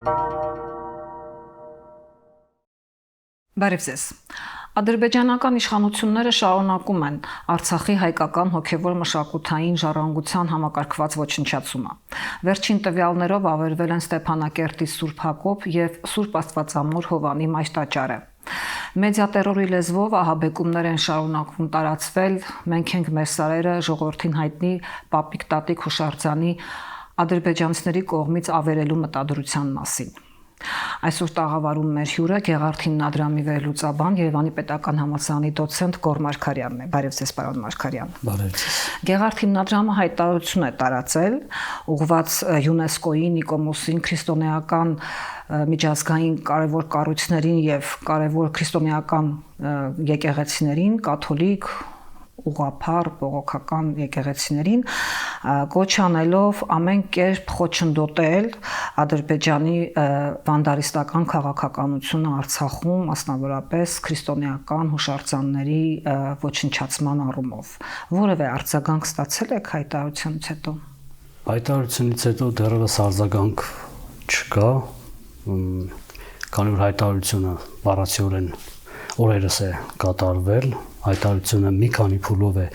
Բարև ձեզ։ Ադրբեջանական իշխանությունները շարունակում են Արցախի հայկական հոգևոր մշակութային ժառանգության համակարգված ոչնչացումը։ Վերջին տվյալներով ավերվել են Ստեփանակերտի Սուրբ Հակոբ եւ Սուրբ Աստվածամոր Հովանի մայրտաճարը։ Մեդիա տերորի լեզվով ահաբեկումներ են շարունակվում տարածվել, մենք ենք մեր սարերը ժողովրդին հայտնի Պապիկ Տատիկ Հուշարձանի ադրբեջանցիների կողմից ավերելու մտադրության մասին։ Այսօր տաղավարում մեր հյուրը Գեղարդ հիմնադրամի վերլուծաբան Երևանի Պետական համալսարանի դոցենտ Գոռ Մարգարյանն է։ Բարև ձեզ, պարոն Մարգարյան։ Բարև ձեզ։ Գեղարդ հիմնադրամը հայտարարություն է տարածել ուղղված ՅՈՒՆԵՍԿՕ-ի Նիկոմոսին քրիստոնեական միջազգային կարևոր կառույցներին եւ կարևոր քրիստոնեական եկեղեցիներին, կաթոլիկ ուղղափառ բողոքական եկեղեցիներին կոչ անելով ամեն կերպ խոչընդոտել Ադրբեջանի վանդալիստական քաղաքականությունը Արցախում, մասնավորապես քրիստոնեական հուշարձանների ոչնչացման առումով։ Որևէ արձագանք ստացել եք հայտարարությունից հետո։ Հայտարարությունից հետո դեռևս արձագանք չկա, քանի որ հայտարարությունը բառացիորեն օրերս է կատարվել, հայտարարությունը մի քանի փուլով է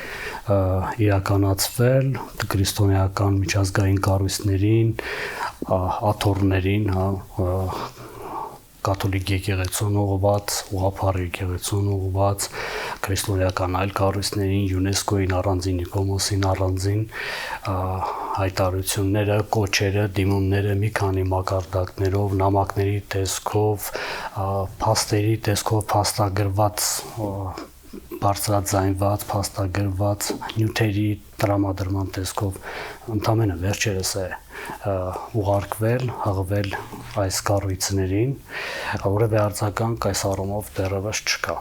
իրականացվել քրիստոնեական միջազգային կառույցներին, աթոռներին, կաթոլիկ եկեղեցուն ուղղված, ուղղափառ եկեղեցուն ուղղված, քրիստոնեական այլ կառույցներին, ՅՈՒՆԵՍԿՕ-ին առանձին, Նիկոմոսին առանձին հայտարարությունները, կոչերը, դիմումները մի քանի մակարդակներով, նամակների տեսքով, փաստերի տեսքով, փաստագրված բարձրաձայնված, փաստագրված նյութերի տրամադրման տեսքով ընդամենը վերջերս է ուղարկվել, հղվել այս կառույցներին, որևէ արձագանք այս առումով դեռևս չկա։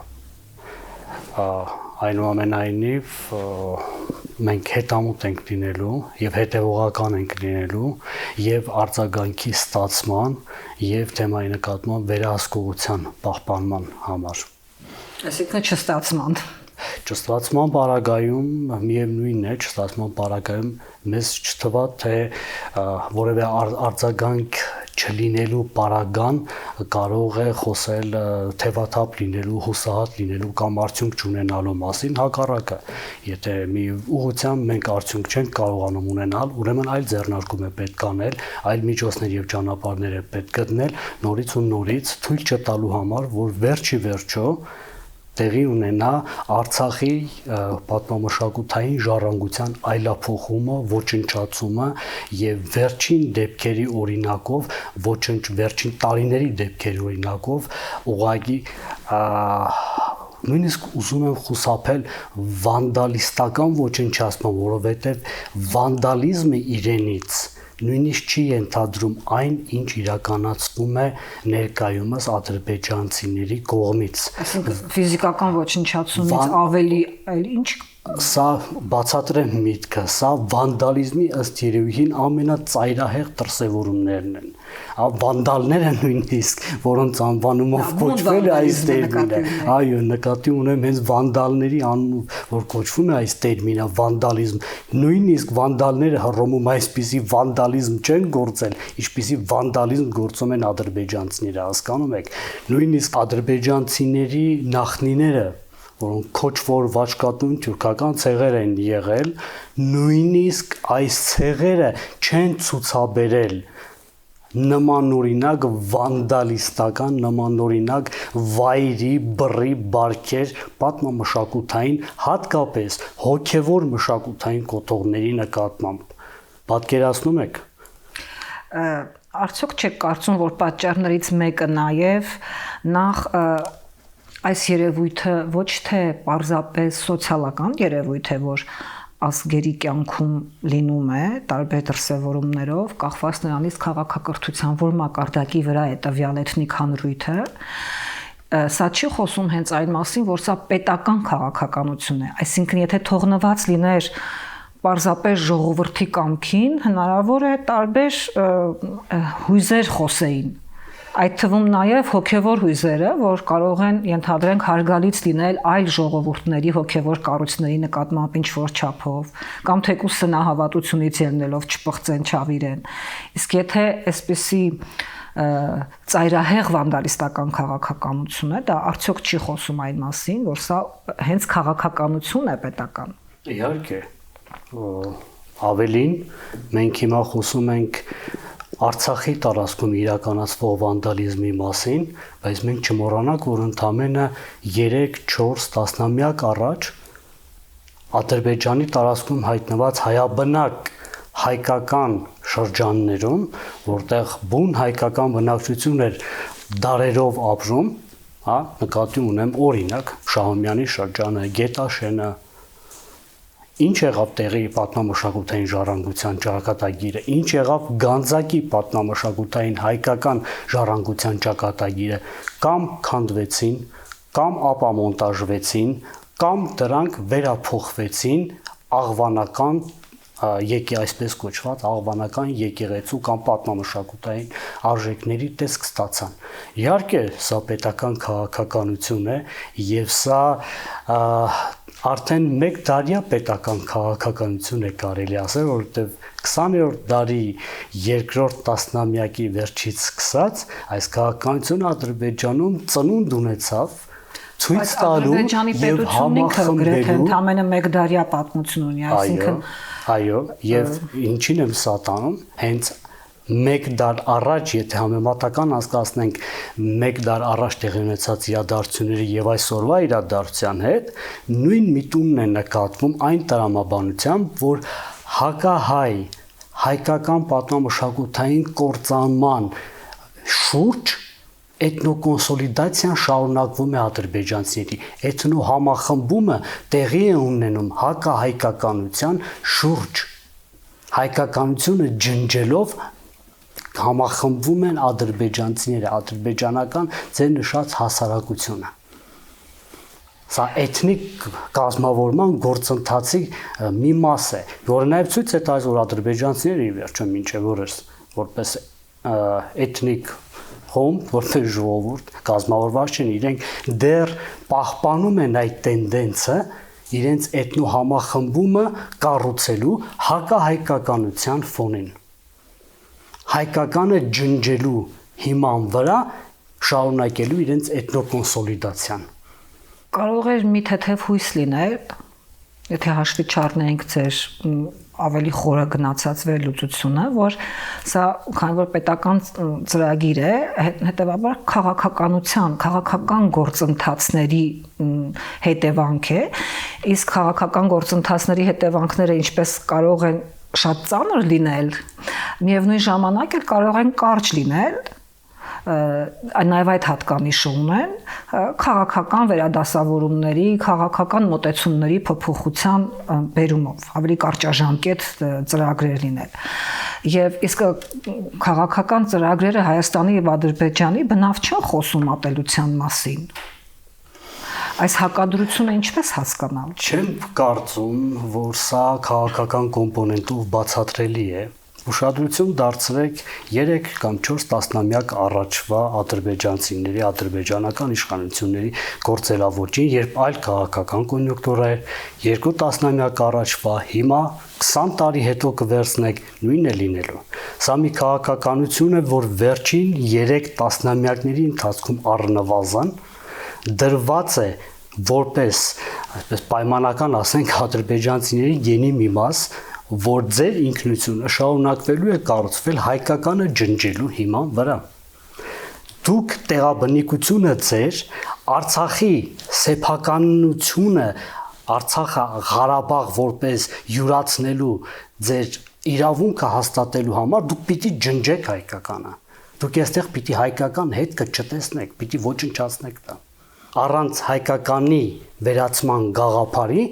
Այնուամենայնիվ մենք հետամուտ ենք լինելու եւ հետեւողական ենք լինելու եւ արձագանքի ստացման եւ թեմայի նկատմամբ վերահսկողության պահպանման համար։ Այսինքն Չստացման պարագայում միևնույնն է, չստացման պարագայում մեզ չթվա թե որևէ արձագանք չլինելու պարագան կարող է խոսել թևաթափ լինելու, հուսահատ լինելու կամ արդյունք չունենալու մասին, հակառակը, եթե մի ուղղությամբ մենք արդյունք չենք կարողանում ունենալ, ուրեմն այլ ձեռնարկում է պետք անել, այլ միջոցներ եւ ճանապարհներ է պետք գտնել, նորից ու նորից թույլ չտալու համար, որ վերջի վերջո տեղի ունենա Արցախի պատմամշակութային ժառանգության այլափոխումը, ոչնչացումը եւ վերջին դեպքերի օրինակով, վերջին տարիների դեպքերի օրինակով ուղղակի նույնիսկ ուզում եմ խուսափել վանդալիստական ոչնչացման, որովհետեւ վանդալիզմը իրենից նույնիսկ չի ենթադրում այն, ինչ իրականացվում է ներկայումս ադրբեջանցիների կողմից։ Այսինքն ֆիզիկական ոչնչացումից ավելի այլ ինչ։ Սա բացատրեմ միտքը, սա վանդալիզմի ըստ երևույթին ամենածայրահեղ դրսևորումներն են։ Վանդալները նույնիսկ, որոնց անվանումով կոչվել է այս տերմինը, այո, նկատի ունեմ հենց վանդալների անունով, որ կոչվում է այս տերմինը, վանդալիզմ, նույնիսկ վանդալները Հռոմում այսպիսի վանդալիզմ չեն գործել, ինչպիսի վանդալիզմ գործում են ադրբեջանցիները, հասկանում եք, նույնիսկ ադրբեջանցիների նախնիները, որոնք քոչվոր վաճկատուն թուրքական ցեղեր են եղել, նույնիսկ այս ցեղերը չեն ցուցաբերել նմանօրինակ վանդալիստական, նմանօրինակ վայրի, բռի, բարքեր պատմամշակութային, հատկապես հոգևոր մշակութային կոթողների նկատմամբ։ Պատկերացնում եք։ Արդյոք չեք կարծում, որ պատճառներից մեկը նաև նախ այս երևույթը ոչ թե պարզապես սոցիալական երևույթ է, որ ազգերի կյանքում լինում է տարբեր դրսևորումներով, կախված նրանից քաղաքակրթության որ մակարդակի վրա է տվյալ էթնիկ հանրույթը, սա չի խոսում հենց այն մասին, որ սա պետական քաղաքականություն է, այսինքն եթե թողնված լիներ պարզապես ժողովրդի կամքին, հնարավոր է տարբեր հույզեր խոսեին։ Այդ թվում նաև հոգևոր հույզերը, որ կարող են ենթադրենք հարգալից լինել այլ ժողովուրդների հոգևոր կառույցների նկատմամբ ինչ-որ չափով, կամ թեկուզ սնահավատությունից ելնելով չպղծեն, չավիրեն։ Իսկ եթե այսպիսի ծայրահեղ վանդալիստական քաղաքականություն է, դա արդյոք չի խոսում այն մասին, որ սա հենց քաղաքականություն է պետական։ Իհարկե, ավելին մենք հիմա խոսում ենք Արցախի տարածքում իրականացվող վանդալիզմի մասին, բայց մենք չմոռանանք, որ ընդամենը 3-4 տասնամյակ առաջ Ադրբեջանի տարածքում հայտնված հայաբնակ հայկական շրջաններում, որտեղ բուն հայկական բնակչություն էր դարերով ապրում, հա, նկատի ունեմ օրինակ Շահումյանի շրջանը, Գետաշենը, ինչ եղավ տեղի պատմամշակութային ժառանգության ճակատագիրը, ինչ եղավ Գանձակի պատմամշակութային հայկական ժառանգության ճակատագիրը, կամ քանդվեցին, կամ ապամոնտաժվեցին, կամ դրանք վերափոխվեցին աղվանական այսպես կոչված աղվանական եկեղեցու կամ պատմամշակութային արժեքների տեսք ստացան։ Իհարկե, սա պետական քաղաքականություն է եւ սա արդեն մեկ դարյա պետական քաղաքականություն է կարելի ասել, որովհետեւ 20-րդ դարի երկրորդ տասնամյակի վերջից սկսած այս քաղաքականությունը Ադրբեջանում ծնունդ ունեցավ ցույց տալու եւ համախմբելու ընդամենը մեկ դարյա պատմություն ունի, այսինքն այո, եւ ինչին եմ սա տանում, հենց մեկ դար առաջ, եթե համեմատական անցկացնենք մեկ դար առաջ տեղի ունեցած իրադարձությունների եւ այսօրվա իրադարձության հետ, նույն միտումն է նկատվում այն տրամաբանությամբ, որ հակահայ հայկական պատմամշակութային կործանման շուրջ էթնոկոնսոլիդացիան շարունակվում է ադրբեջանցիների, էթնո համախմբումը տեղի է ունենում հակահայկականության շուրջ, հայկականությունը ջնջելով համախմբվում են ադրբեջանցիները, ադրբեջանական ձեր նշած հասարակությունը։ Սա էթնիկ կազմավորման գործընթացի մի մաս է, որը նաև ցույց է տալիս, որ ադրբեջանցիները ի վերջո մինչև օրս որպես էթնիկ խումբ, որպես ժողովուրդ կազմավորված չեն, իրենք դեռ պահպանում են այդ տենդենսը իրենց էթնո համախմբումը կառուցելու հակահայկականության ֆոնին։ Հայկականը ջնջելու հիման վրա շարունակելու իրենց էթնոկոնսոլիդացիան։ Կարող էր մի թեթև հույս լինել, եթե հաշվի չառնենք ձեր ավելի խորը գնացած վերլուծությունը, որ սա քանի որ պետական ծրագիր է, հետեւաբար քաղաքական գործընթացների հետևանք է, իսկ քաղաքական գործընթացների հետևանքները ինչպես կարող են շատ ծանր լինել, միևնույն ժամանակ էլ կարող են կարճ լինել, նաև այդ հատկանիշը ունեն քաղաքական վերադասավորումների, քաղաքական մոտեցումների փոփոխության բերումով, ավելի կարճաժամկետ ծրագրեր լինել։ Եվ իսկ քաղաքական ծրագրերը Հայաստանի եւ Ադրբեջանի բնավ չեն խոսում ատելության մասին։ Այս հակադրությունը ինչպես հասկանալ։ Չեմ կարծում, որ սա քաղաքական կոմպոնենտով բացատրելի է։ Ուշադրություն դարձրեք 3 կամ 4 տասնամյակ առաջվա ադրբեջանցիների, ադրբեջանական իշխանությունների գործելավոճին, երբ այլ քաղաքական կոնյունկտուրա էր, 2 տասնամյակ առաջվա, հիմա 20 տարի հետո կվերցնեք, նույնն է լինելու։ Սա մի քաղաքականություն է, որ վերջին 3 տասնամյակների ընթացքում առնվազն դրված է որպես, այսպես պայմանական ասենք, ադրբեջանցիների գենի մի մաս, որ ձեր ինքնությունը շարունակվելու է կառուցվել հայկականը ջնջելու հիման վրա։ Դուք տեղաբնիկությունը ձեր Արցախի սեփականությունը, Արցախը Ղարաբաղ որպես յուրացնելու ձեր իրավունքը հաստատելու համար դուք պիտի ջնջեք հայկականը։ Դուք այստեղ պիտի հայկական հետքը չտեսնեք, պիտի ոչնչացնեք դա։ Առանց հայկականի վերացման գաղափարի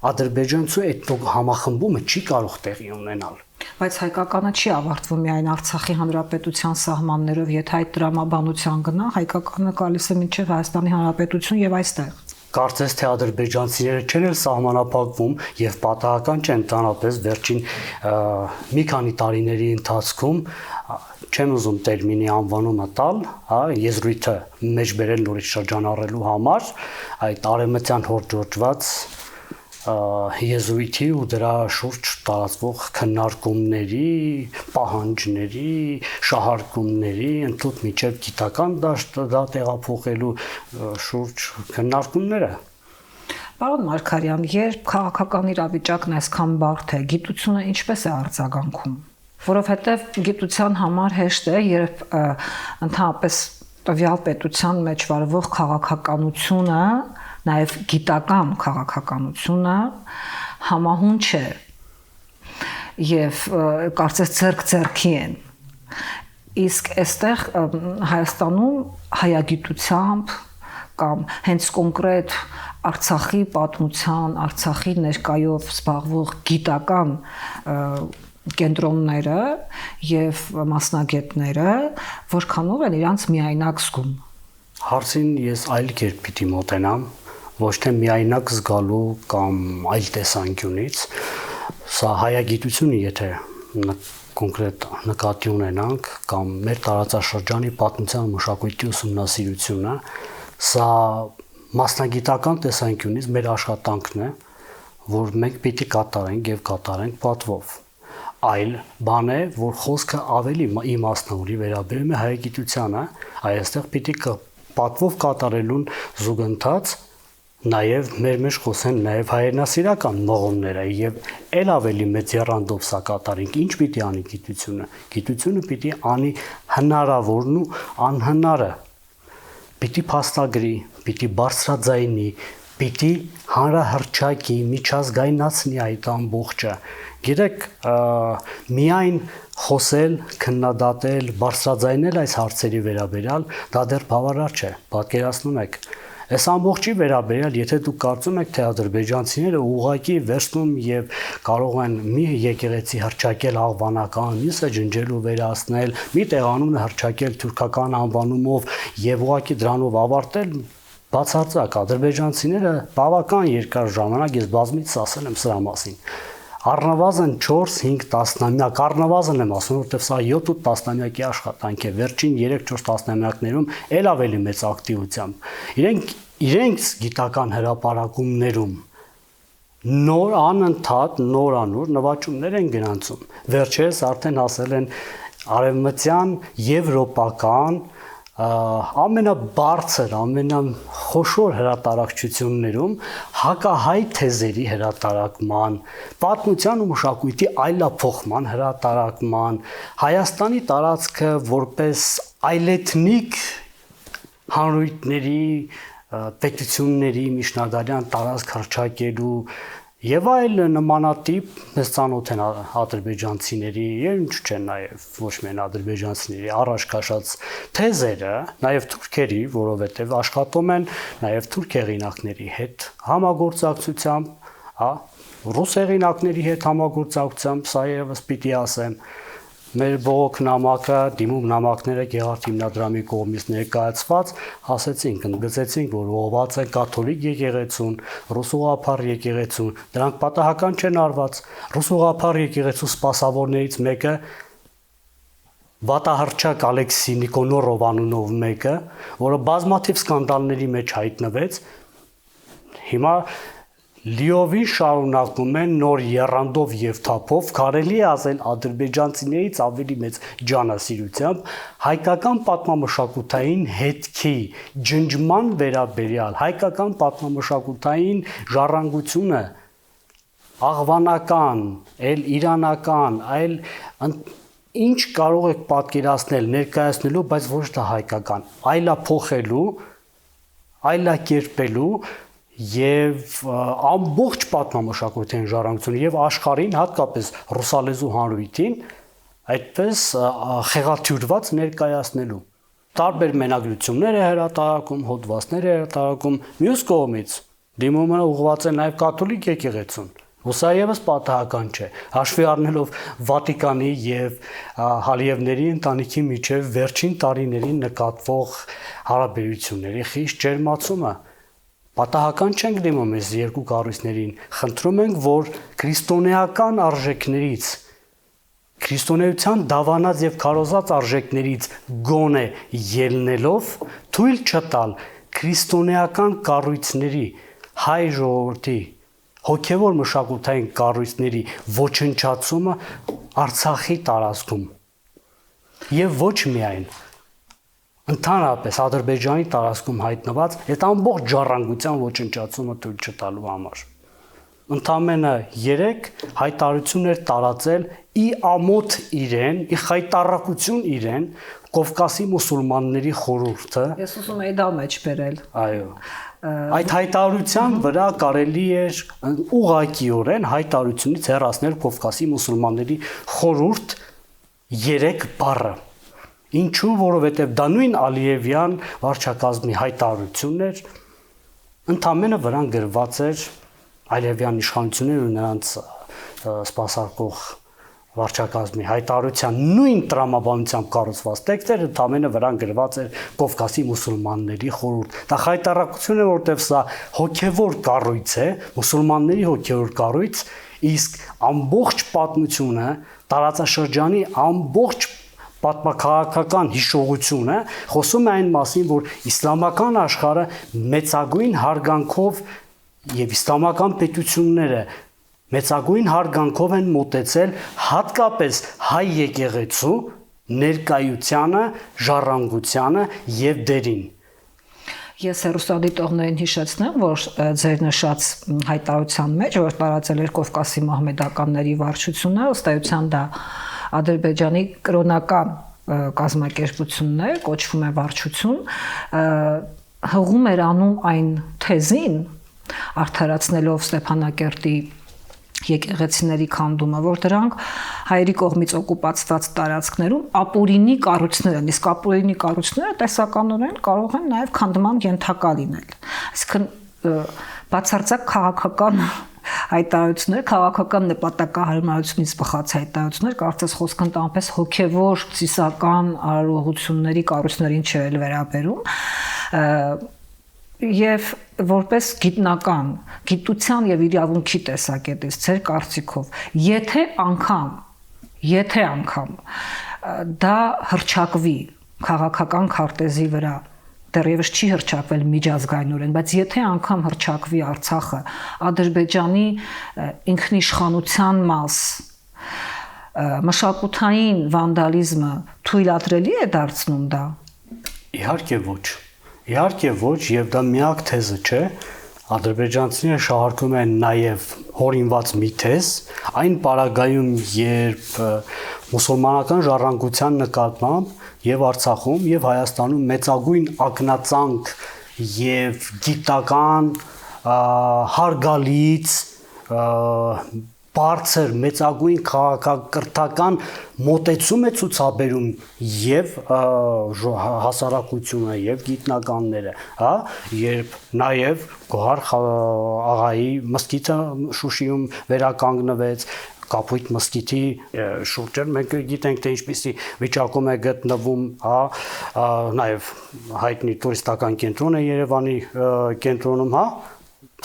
ադրբեջանցու էթնիկ համախմբումը չի կարող տեղի ունենալ։ Բայց հայկականը չի ավարտվում միայն Արցախի հանրապետության սահմաններով, եթե այդ տրամաբանության գնա, հայկականը գալիս է մինչև Հայաստանի Հանրապետություն եւ այստեղ։ Կարծես թե ադրբեջանցիները չեն էլ սահմանափակվում եւ պատահական չեն տանապես վերջին մի քանի տարիների ընթացքում չեմ ուզում տերմինի անվանումը տալ, հա, եզրույթը մեջ բերել նորից շրջանառելու համար, այդ արևմտյան հորդորճված եզուիթի ու դրա շուրջ տարածվող քննարկումների, պահանջների, շահարկումների, ընդհանուր միջև գիտական դա տեղափոխելու շուրջ քննարկումները։ Պարոն Մարգարյան, երբ քաղաքական իրավիճակն այսքան բարդ է, գիտությունը ինչպես է արձագանքում։ Որովհետև գիտության համար հեշտ է, երբ ընդհանրապես տվյալ պետության մեջ վարվող քաղաքականությունը, նաև գիտական քաղաքականությունը համահունչ է եւ կարծես ձեռք-ձեռքի են։ Իսկ այստեղ Հայաստանում հայագիտությամբ կամ հենց կոնկրետ Արցախի պատմության, Արցախի ներկայով զբաղվող գիտական կենտրոնները եւ մասնագետները որքանով են իրանց միայնակ զգում։ Հարցին ես այլ կերպ պիտի մոտենամ, ոչ թե միայնակ զգալու կամ այլ տեսանկյունից, սա հայագիտությունը, եթե կոնկրետ նկատի ունենանք, կամ մեր տարածաշրջանի պատմության մշակույթի ուսումնասիրությունը, սա մասնագիտական տեսանկյունից մեր աշխատանքն է, որ մենք պիտի կատարենք եւ կատարենք պատվով։ Այլ բան է, որ խոսքը ավելի իմաստնավորի վերաբերում է հայագիտությանը, այստեղ պիտի պատվով կատարելուն զուգընթաց նաև մեր մեջ խոսեն նաև հայրենասիրական մղումները եւ ել ավելի մեծ երանդով սա կատարենք, ինչ պիտի անի գիտությունը։ Գիտությունը պիտի անի հնարավորն ու անհնարը, պիտի փաստագրի, պիտի բարձրաձայնի, պիտի հանրահռչակի, միջազգայնացնի այդ ամբողջը։ Գիտեք, միայն խոսել, քննադատել, բարձրաձայնել այս հարցերի վերաբերյալ, դա դեռ բավարար չէ, պատկերացնում եք։ Այս ամբողջի վերաբերյալ, եթե դուք կարծում եք, թե ադրբեջանցիները ուղղակի վերցնում եւ կարող են մի եկեղեցի հռչակել աղվանական, մյուսը ջնջելու վերացնել, մի տեղանուն հռչակել թուրքական անվանումով եւ ուղղակի դրանով ավարտել, բացարձակ ադրբեջանցիները բավական երկար ժամանակ ես բազմիցս ասել եմ սրա մասին։ Առնվազն 4-5 տասնամյակ, առնվազն եմ ասում, որովհետև սա 7-8 տասնամյակի աշխատանք է, վերջին 3-4 տասնամյակներում ել ավելի մեծ ակտիվությամբ։ Իրենց գիտական հրապարակումներում նոր անընդհատ նորանոր նվաճումներ են գրանցում։ Վերջերս արդեն ասել են արևմտյան եվրոպական ամենաբարձր, ամենախոշոր հրատարակչություններում հակահայ թեզերի հրատարակման, պատմության ու մշակույթի այլափոխման հրատարակման, Հայաստանի տարածքը որպես այլեթնիկ հանրույթների, պետությունների միջնադարյան տարածք հռչակելու եւ այլ նմանատիպ մեզ ծանոթ են ադրբեջանցիների եւ ինչ չէ նաեւ ոչ միայն ադրբեջանցիների առաջ քաշած թեզերը, նաեւ թուրքերի, որովհետեւ աշխատում են նաեւ թուրք հեղինակների հետ համագործակցությամբ, հա, ռուս հեղինակների հետ համագործակցությամբ, սա եւս պիտի ասեմ, մեր բողոք նամակը, դիմում նամակները Գեղարդ հիմնադրամի կողմից ներկայացված, ասեցինք, ընդգծեցինք, որ ուղղված է կաթոլիկ եկեղեցուն, ռուս ուղղափառ եկեղեցուն, դրանք պատահական չեն արված։ Ռուս ուղղափառ եկեղեցու սպասավորներից մեկը Վատահռչակ Ալեքսի Նիկոնորով անունով մեկը, որը բազմաթիվ սկանդալների մեջ հայտնվեց, հիմա լիովին շարունակում են նոր եռանդով եւ թափով, կարելի է ասել ադրբեջանցիներից ավելի մեծ ջանասիրությամբ հայկական պատմամշակութային հետքի ջնջման վերաբերյալ, հայկական պատմամշակութային ժառանգությունը աղվանական, այլ իրանական, այլ ինչ կարող եք պատկերացնել, ներկայացնելու, բայց ոչ դա հայկական, այլափոխելու, այլակերպելու եւ ամբողջ պատմամշակութային ժառանգությունը եւ աշխարհին, հատկապես ռուսալեզու հանրույթին այդպես խեղաթյուրված ներկայացնելու։ Տարբեր մենագրություններ է հրատարակում, հոդվածներ է հրատարակում, մյուս կողմից դիմումը ուղղված է նաեւ կաթոլիկ եկեղեցուն։ Սա եւս պատահական չէ, հաշվի առնելով Վատիկանի եւ Հալիևների ընտանիքի միջև վերջին տարիներին նկատվող հարաբերությունների խիստ ջերմացումը։ Պատահական չենք դիմում այս երկու կառույցներին, խնդրում ենք, որ քրիստոնեական արժեքներից, քրիստոնեության դավանած եւ քարոզած արժեքներից գոնե ելնելով թույլ չտալ քրիստոնեական կառույցների հայ ժողովրդի հոգևոր մշակութային կառույցների ոչնչացումը Արցախի տարածքում եւ ոչ միայն ընդհանրապես Ադրբեջանի տարածքում հայտնված այդ ամբողջ ժառանգության ոչնչացումը թույլ չտալու համար։ Ընդամենը 3 հայտարարություններ տարածել ի ամոթ իրեն, ի խայտառակություն իրեն Կովկասի մուսուլմանների խորհուրդը։ Ես ուզում եի դա մեջ բերել։ Այո։ Այդ հայտարարության վրա կարելի էր ուղղակիորեն հայտարարությունից հեռացնել Կովկասի մուսուլմանների խորհուրդ 3 բառը։ Ինչու, որովհետև դա նույն Ալիևյան վարչակազմի հայտարարությունն էր, ընդամենը վրան գրված էր Ալիևյան իշխանությունների ու նրանց սպասարկող վարչակազմի հայտարարության նույն տրամաբանությամբ կառուցված տեքստեր ընդամենը վրան գրված էր Կովկասի մուսուլմանների խորհուրդ։ Դա հայտարարություն է, որտեղ սա հոգևոր կառույց է, մուսուլմանների հոգևոր կառույց, իսկ ամբողջ պատմությունը, տարածաշրջանի ամբողջ պատմաքաղաքական հիշողությունը խոսում է այն մասին, որ իսլամական աշխարհը մեծագույն հարգանքով եւ իսլամական պետությունները մեծագույն հարգանքով են մոտեցել հատկապես հայ եկեղեցու ներկայությանը, ժառանգությանը եւ դերին։ Ես հեռուստադիտողներին հիշեցնեմ, որ ձեր նշած հայտարարության մեջ, որ տարածել էր Կովկասի մահմեդականների վարչությունը, ըստ էության դա Ադրբեջանի կրոնական կազմակերպությունն է, կոչվում է վարչություն, հղում էր անում այն թեզին, արդարացնելով Ստեփանակերտի եկեղեցիների քանդումը, որ դրանք հայերի կողմից օկուպացված տարածքներում ապօրինի կառույցներ են, իսկ ապօրինի կառույցները տեսականորեն կարող են նաև քանդման ենթակա լինել։ Այսինքն բացարձակ քաղաքական հայտարարություններ, քաղաքական նպատակահարմարությունից բխած հայտարարություններ, կարծես խոսքը ընդամենապես հոգևոր ծիսական արարողությունների կառույցներին չէր վերաբերում, եւ որպես գիտնական, գիտության եւ իրավունքի տեսակետից ձեր կարծիքով, եթե անգամ դա հրճակվի քաղաքական քարտեզի վրա, դեռևս չի հրճակվել միջազգայինորեն, բայց եթե անգամ հրճակվի Արցախը Ադրբեջանի ինքնիշխանության մաս, մշակութային վանդալիզմը թույլատրելի է դարձնում դա։ Իհարկե ոչ, եւ դա միակ թեզը չէ, ադրբեջանցիները շահարկում են նաեւ հորինված մի թեզ, այն պարագայում, երբ մուսուլմանական ժառանգության նկատմամբ եւ Արցախում եւ Հայաստանում մեծագույն ակնածանք եւ գիտական հարգալից բարձր մեծագույն քաղաքակրթական մոտեցում է ցուցաբերում եւ հասարակությունը եւ գիտնականները, հա, երբ նաեւ Գոհար աղայի մզկիթը Շուշիում վերականգնվեց, Կապույտ մզկիթի շուրջը մենք գիտենք թե ինչպիսի վիճակում է գտնվում, հա, նաեւ հայտնի տուրիստական կենտրոն է Երևանի կենտրոնում, հա,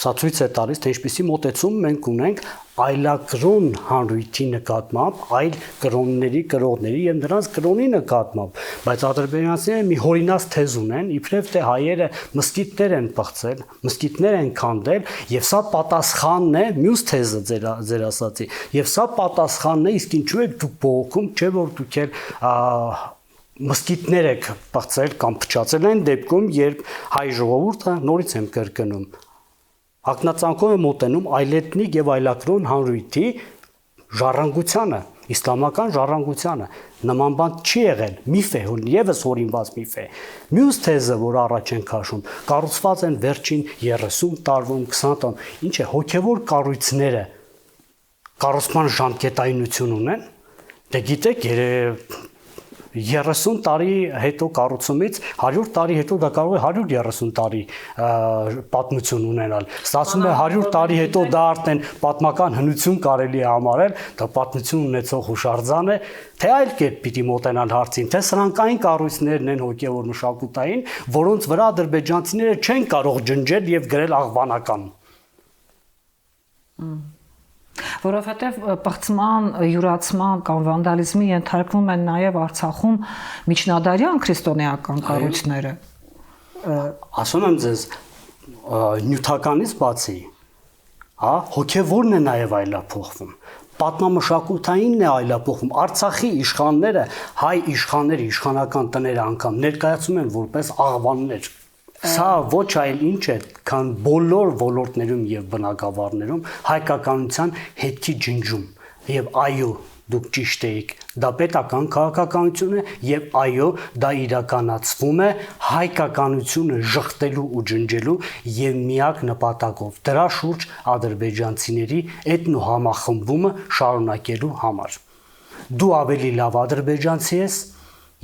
սա ցույց է տալիս, թե ինչպիսի մոտեցում մենք ունենք այլակրոն հանրույթի նկատմամբ, այլ կրոնների, կրողների եւ նրանց կրոնի նկատմամբ, բայց ադրբեջանցիները մի հորինած թեզ ունեն, իբրև թե հայերը մզկիթներ են պղծել, մզկիթներ են քանդել, եւ սա պատասխանն է մյուս թեզը ձեր ասացի, եւ սա պատասխանն է, իսկ ինչու եք դուք բողոքում, չէ՞ որ դուք եք մզկիթներ եք պղծել կամ փչացել այն դեպքում, երբ հայ ժողովուրդը նորից եմ կրկնում ակնածանքով է մոտենում այլեթնիկ եւ այլակրոն հանրույթի ժառանգությանը, իսլամական ժառանգությանը, նման բան չի եղել, միֆ է, եւս հորինված միֆ է։ Մյուս թեզը, որ առաջ են քաշում, կառուցված են վերջին 30 տարվում, 20 տարում, ինչ է, հոգևոր կառույցները կառուցման ժամկետայնություն ունեն, դե գիտեք, 30 տարի հետո կառուցումից 100 տարի հետո դա կարող է 130 տարի պատմություն ունենալ։ Ստացվում է 100 տարի հետո դա արդեն պատմական հնություն կարելի է համարել, դա պատմություն ունեցող հուշարձան է, թե այլ կերպ պիտի մոտենալ հարցին, թե սրանք այն կառույցներն են հոգևոր մշակութային, որոնց վրա ադրբեջանցիները չեն կարող ջնջել եւ գրել աղբանական։ Որովհետև պղծման, յուրացման կամ վանդալիզմի ենթարկվում են նաև Արցախում միջնադարյան քրիստոնեական կառույցները։ Ասում եմ ձեզ, նյութականից բացի հա, հոգևորն է նաև այլափոխվում։ Պատմամշակութայինն է այլափոխվում։ Արցախի իշխանները, հայ իշխանները, իշխանական տները անգամ ներկայացում են որպես աղվաններ։ Սա ոչ այլ ինչ է, քան բոլոր ոլորտներում եւ բնակավարներում հայկականության հետքի ջնջում։ Եվ այո, դուք ճիշտ եք, դա պետական քաղաքականություն է եւ այո, դա իրականացվում է հայկականությունը ժխտելու ու ջնջելու եւ միակ նպատակով դրա շուրջ ադրբեջանցիների էթնոհամախմբումը շարունակելու համար։ Դու ավելի լավ ադրբեջանցի ես,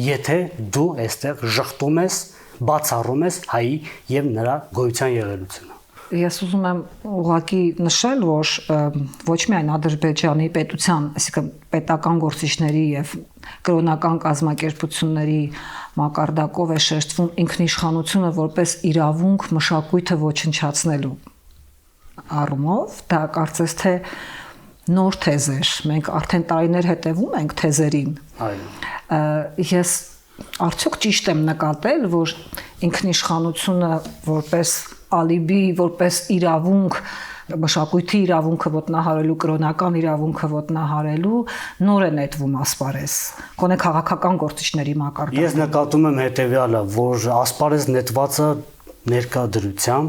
եթե դու այստեղ ժխտում ես, բացառում ես հայի եւ նրա գոյության եղելությունը։ Ես ուզում եմ ուղղակի նշել, որ ոչ միայն Ադրբեջանի պետության, այսինքն պետական գործիչների եւ կրոնական կազմակերպությունների մակարդակով է շեշտվում ինքնիշխանությունը որպես իրավունք մշակույթը ոչնչացնելու առումով, դա կարծես թե նոր թեզ է։ Մենք արդեն տարիներ հետևում ենք թեզերին։ Այո։ Ես արդյոք ճիշտ եմ նկատել, որ ինքնիշխանությունը որպես ալիբի, որպես իրավունք, մշակույթի իրավունքը ոտնահարելու, կրոնական իրավունքը ոտնահարելու նոր է նետվում ասպարեզ։ Գոնե քաղաքական գործիչների մակարդակում։ Ես նկատում եմ հետևյալը, որ ասպարեզ նետվածը ներկայդրությամբ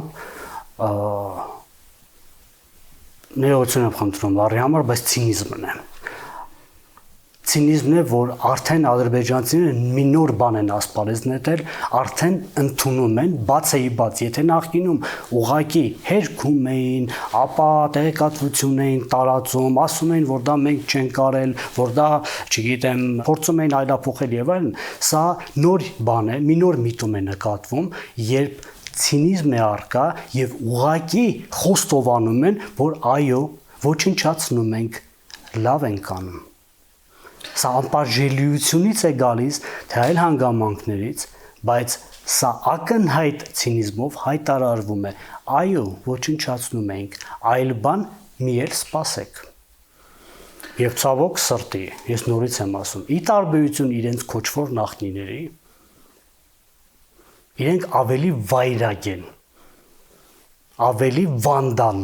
ներողություն եմ խնդրում բառի համար, բայց ցինիզմն է։ Ցինիզմն է, որ արդեն ադրբեջանցիները մի նոր բան են ասպարեզ նետել, արդեն ընդունում են, բացեի բաց, եթե նախկինում ուղակի հերքում էին, ապա տեղեկատվություն էին տարածում, ասում էին, որ դա մենք չենք արել, որ դա, չգիտեմ, փորձում էին այլափոխել եւ այլն, սա նոր բան է, մի նոր միտում է նկատվում, երբ ցինիզմ է արկա եւ ուղակի խոստովանում են, որ այո, ոչնչացնում ենք, լավ ենք անում։ Սա անպարժելիությունից է գալիս, թե այլ հանգամանքներից, բայց սա ակնհայտ ցինիզմով հայտարարվում է, այո, ոչնչացնում ենք, այլ բան մի էլ սպասեք։ Եվ ցավոք սրտի, ես նորից եմ ասում, ի տարբերություն իրենց քոչվոր նախնիների, իրենք ավելի վայրագ են, ավելի վանդալ,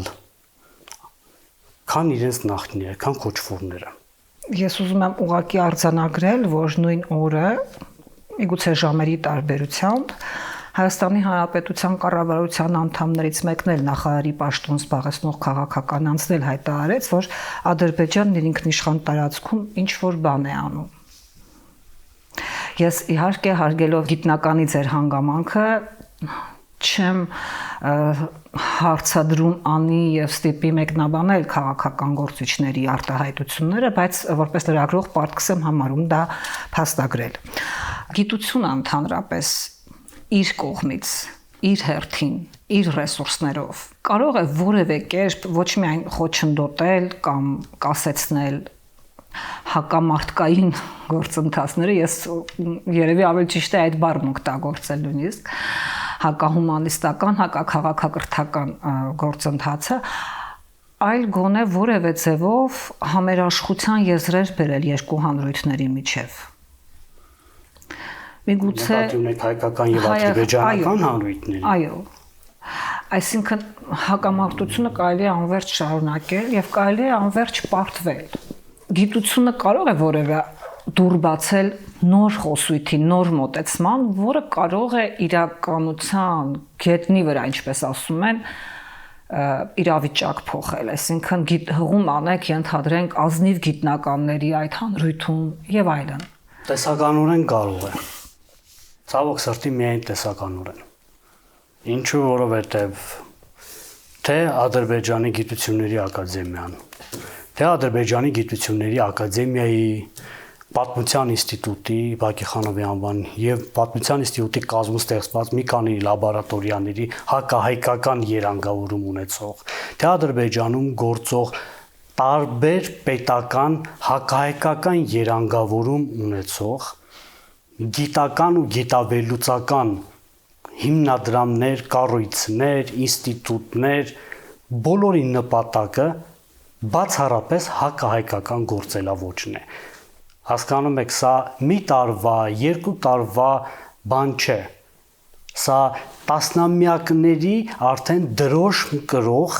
քան իրենց նախնիները, քան քոչվորները։ Ես ուզում եմ ուղղակի արձանագրել, որ նույն օրը, միգուցե ժամերի տարբերությամբ, Հայաստանի Հանրապետության կառավարության անդամներից մեկն էլ նախարարի պաշտոն զբաղեցնող քաղաքական անձն հայտարարեց, որ Ադրբեջանն իր ինքնիշխան տարածքում ինչ որ բան է անում։ Ես իհարկե հարգելով գիտնականի ձեր հանգամանքը չեմ հարցադրում անի եւ ստիպի մեկնաբանել քաղաքական գործիչների արտահայտությունները, բայց որպես լրագրող պարտքս եմ համարում դա փաստագրել։ Գիտությունը ընդհանրապես իր կողմից, իր հերթին, իր ռեսուրսներով կարող է որևէ կերպ ոչ միայն խոչընդոտել կամ կասեցնել հակամարտկային գործընթացները, ես երևի ավելի ճիշտ է այդ բառն օգտագործել նույնիսկ հակահումանիստական, հակաքաղաքակրթական գործընթացը, այլ գոնե որևէ ձևով համերաշխության եզրեր բերել երկու հանրույթների միջև։ Միգուցե հայկական եւ ադրբեջանական հանրույթների։ Այո։ Այսինքն հակամարտությունը կարելի է անverջ շարունակել եւ կարելի է անverջ պարտվել։ Գիտությունը կարող է որևէ դուր բացել նոր խոսույթի, նոր մոտեցման, որը կարող է իրականության գետնի վրա, ինչպես ասում են, իրավիճակ փոխել, այսինքն հղում անեք, ենթադրենք ազնիվ գիտնականների այդ հանրույթում եւ այլն։ Տեսականորեն կարող է։ Ցավոք սրտի միայն տեսականորեն։ Ինչու, որովհետեւ թե Ադրբեջանի գիտությունների ակադեմիան, թե Ադրբեջանի գիտությունների ակադեմիայի Պատմության ինստիտուտի Բակի Խանովի անվան եւ Պատմության ինստիտուտի կազմում ստեղծված մի քանի լաբորատորիաների հակահայկական երանգավորում ունեցող, թե Ադրբեջանում գործող տարբեր պետական հակահայկական երանգավորում ունեցող գիտական ու գիտավերլուծական հիմնադրամներ, կառույցներ, ինստիտուտներ, բոլորի նպատակը բացառապես հակահայկական գործելավոճն է։ Հասկանում եք, սա մի տարվա, երկու տարվա բան չէ։ Սա տասնամյակների արդեն դրոշ կրող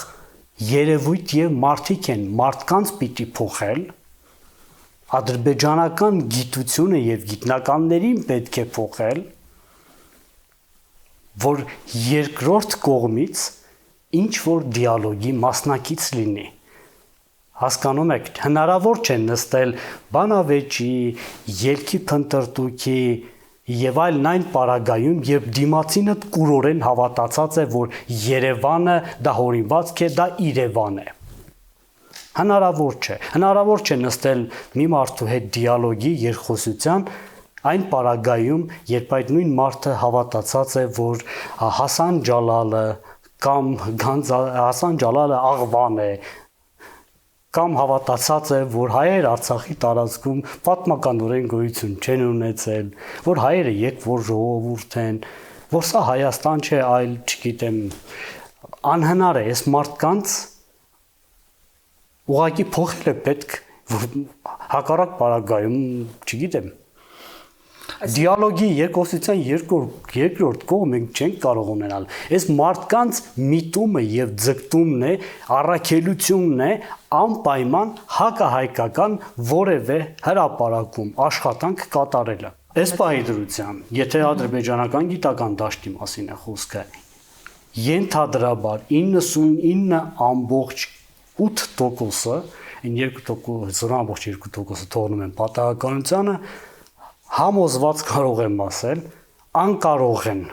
երևույթ եւ մարդիկ են, մարդկանց պիտի փոխել, ադրբեջանական գիտությունը եւ գիտնականներին պետք է փոխել, որ երկրորդ կողմից ինչ որ դիալոգի մասնակից լինի։ Հասկանում եք, հնարավոր չէ նստել բանավեճի, ելքի փնտրտուքի եւ այլն այն պարագայում, երբ դիմացինը կուրորեն հավատացած է, որ Երևանը դա հորինվածք է, դա Երևան է։ Հնարավոր չէ նստել մի մարդու հետ դիալոգի, երկխոսության այն պարագայում, երբ այդ նույն մարդը հավատացած է, որ Հասան Ջալալը կամ Հասան Ջալալը աղվան է, կամ հավատացած է, որ հայեր Արցախի տարածքում պատմականորեն գոյություն չեն ունեցել, որ հայերը եկվոր ժողովուրդ են, որ սա Հայաստան չէ, այլ, չգիտեմ, անհնար է, այս մարդկանց ուղղակի փոխել է պետք, հակառակ պարագայում, չգիտեմ, դիալոգի երկխոսության երկրորդ կողմ մենք չենք կարող ունենալ։ Այս մարդկանց միտումը եւ ձգտումն է, առաքելությունն է անպայման հակահայկական որևէ հրապարակում աշխատանք կատարելը։ Այս պահի դրությամբ, եթե ադրբեջանական գիտական դաշտի մասին է խոսքը, ենթադրաբար 99.8%-ը, 0.2%-ը թողնում են պատահականությանը, համոզված կարող եմ ասել, անկարող են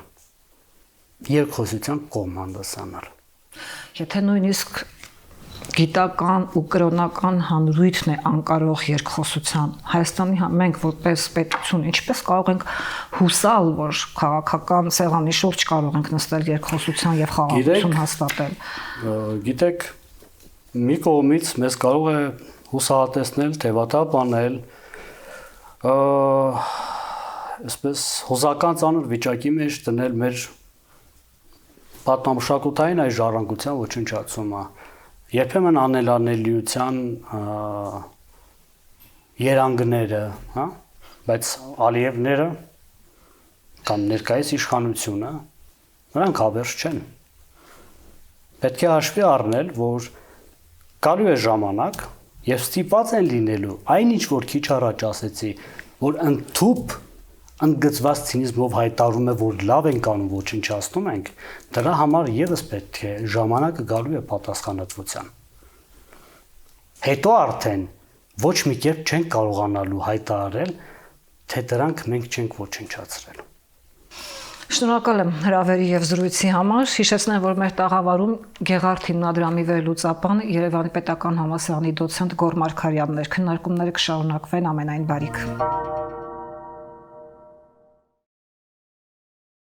երկխոսության կողմ հանդիսանալ։ Եթե նույնիսկ գիտական ու կրոնական հանրույթն է անկարող երկխոսության, Հայաստանի մենք որպես պետություն ինչպես կարող ենք հուսալ, որ քաղաքական սեղանի շուրջ կարող ենք նստել երկխոսության եւ խաղաղություն հաստատել։ Գիտեք, մի կողմից մեզ կարող է հուսահատեցնել, թևաթափանել, այսպես հուզական ծանր վիճակի մեջ դնել մեր պատմամշակութային այս ժառանգության ոչնչացումը, երբեմն անելանելիության երանգները, հա, բայց Ալիևները կամ ներկայիս իշխանությունը նրանք հավերժ չեն։ Պետք է հաշվի առնել, որ գալու է ժամանակ եւ ստիպված են լինելու այնինչ որ քիչ առաջ ասեցի, որ ընդգծված ցինիզմով հայտարարում է, որ լավ ենք անում, ոչնչացնում ենք, դրա համար եւս պետք է ժամանակը գալու է պատասխանատվության։ Հետո արդեն ոչ մի կերպ չենք կարողանալու հայտարարել, թե դրանք մենք չենք ոչնչացրել։ Շնորհակալ եմ հրավերի եւ զրույցի համար։ Հիշեցնեմ, որ մեր տաղավարում Գեղարդ հիմնադրամի վերլուծաբան, Երևանի պետական համալսարանի դոցենտ Գոռ Մարգարյանն էր։ Քննարկումները կշարունակվեն ամենայն բարիք։